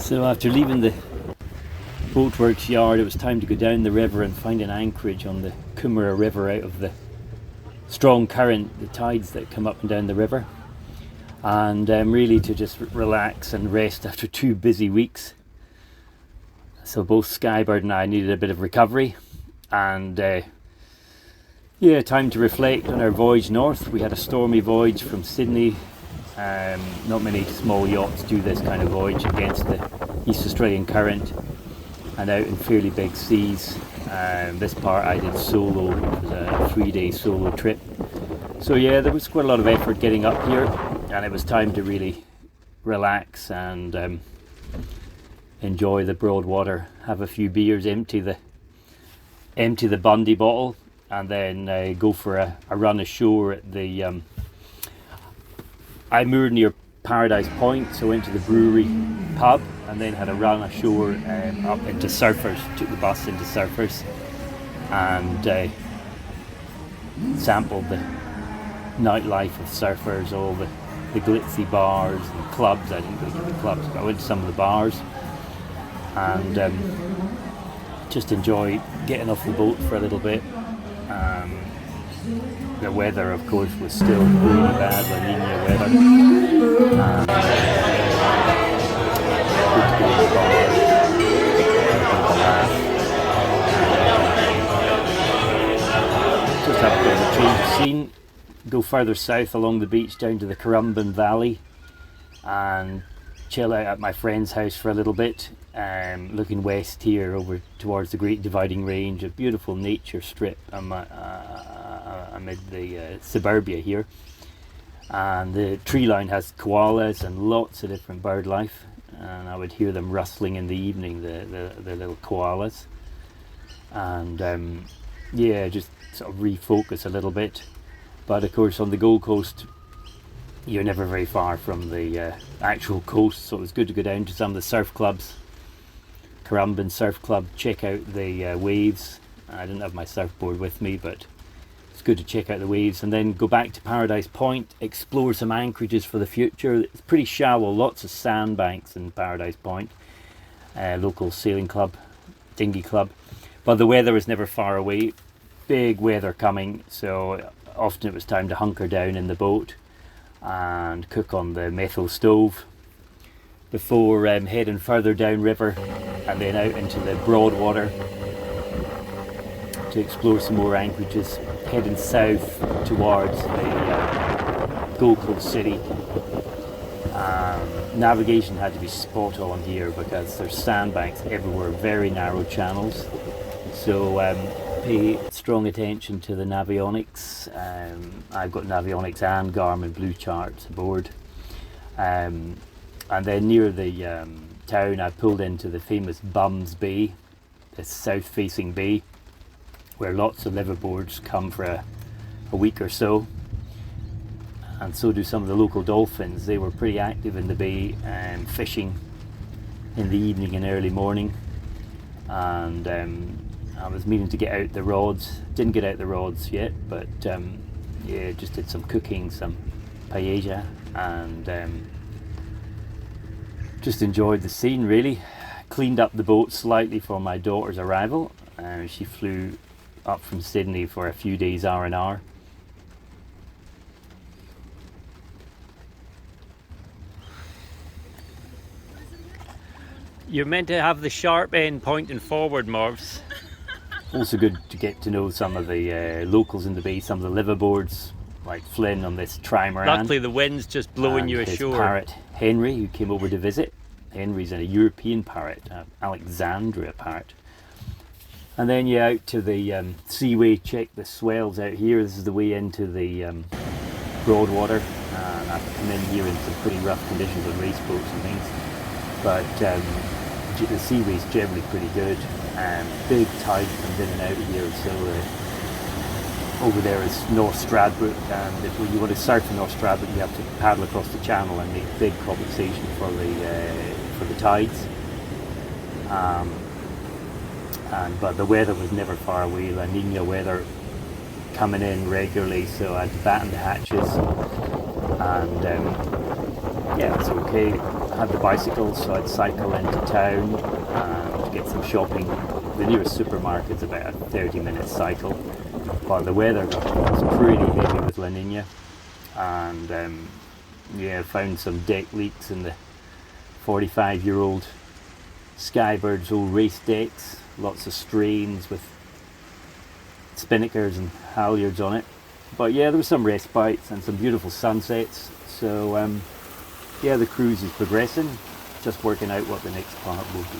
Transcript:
So after leaving the boatworks yard, it was time to go down the river and find an anchorage on the Coomera River out of the strong current, the tides that come up and down the river, and really to just relax and rest after 2 busy weeks. So both Skyebird and I needed a bit of recovery, and time to reflect on our voyage north. We had a stormy voyage from Sydney. Not many small yachts do this kind of voyage against the East Australian current and out in fairly big seas. This part I did solo. It was a 3-day solo trip. So yeah, there was quite a lot of effort getting up here, and it was time to really relax and enjoy the broad water, have a few beers, empty the Bundy bottle, and then go for a run ashore at the I moored near Paradise Point, so went to the brewery pub and then had a run ashore up into Surfers. Took the bus into Surfers and sampled the nightlife of Surfers, all the glitzy bars and clubs. I didn't go to the clubs, but I went to some of the bars and just enjoyed getting off the boat for a little bit. The weather, of course, was still really bad, La Nina weather. Just have a bit of a change of scene. Go further south along the beach down to the Currumbin Valley and chill out at my friend's house for a little bit. Looking west here over towards the Great Dividing Range, a beautiful nature strip amid the suburbia here, and the tree line has koalas and lots of different bird life, and I would hear them rustling in the evening, the little koalas, and just sort of refocus a little bit. But of course on the Gold Coast you're never very far from the actual coast, so it was good to go down to some of the surf clubs. Currumbin Surf Club, check out the waves. I didn't have my surfboard with me, but it's good to check out the waves, and then go back to Paradise Point, explore some anchorages for the future. It's pretty shallow, lots of sandbanks in Paradise Point, local sailing club, dinghy club, but the weather was never far away. Big weather coming, so often it was time to hunker down in the boat and cook on the methyl stove before heading further downriver and then out into the broad water to explore some more anchorages, heading south towards the Gold Coast city. Navigation had to be spot on here because there's sandbanks everywhere, very narrow channels, so pay strong attention to the navionics. I've got navionics and Garmin Blue charts aboard. And then near the town I pulled into the famous Bums Bay, this south-facing bay where lots of liveaboards come for a week or so, and so do some of the local dolphins. They were pretty active in the bay and fishing in the evening and early morning, and I was meaning to get out the rods. Didn't get out the rods yet, but just did some cooking, some paella, and just enjoyed the scene really. Cleaned up the boat slightly for my daughter's arrival. She flew up from Sydney for a few days R&R. You're meant to have the sharp end pointing forward, Morvs. Also good to get to know some of the locals in the bay, some of the liveaboards, like Flynn on this trimaran. Luckily the wind's just blowing you ashore. His parrot Henry, who came over to visit. Henry's a European parrot, Alexandria parrot. And then out to the seaway, check the swells out here. This is the way into the Broadwater. I've come in here in some pretty rough conditions on race boats and things, but the seaway's generally pretty good. Big tide comes in and out here, so over there is North Stradbroke, and if you want to surf in North Stradbroke you have to paddle across the channel and make big compensation for the tides. But the weather was never far away. La Nina weather coming in regularly, so I had to batten the hatches, and it's okay. had the bicycles, so I'd cycle into town to get some shopping. The nearest supermarket's about a 30-minute cycle, but the weather was pretty heavy with La Nina, and yeah, found some deck leaks in the 45-year-old Skybird's old race decks, lots of strains with spinnakers and halyards on it. But yeah, there was some respites and some beautiful sunsets, so yeah, the cruise is progressing, just working out what the next part will be.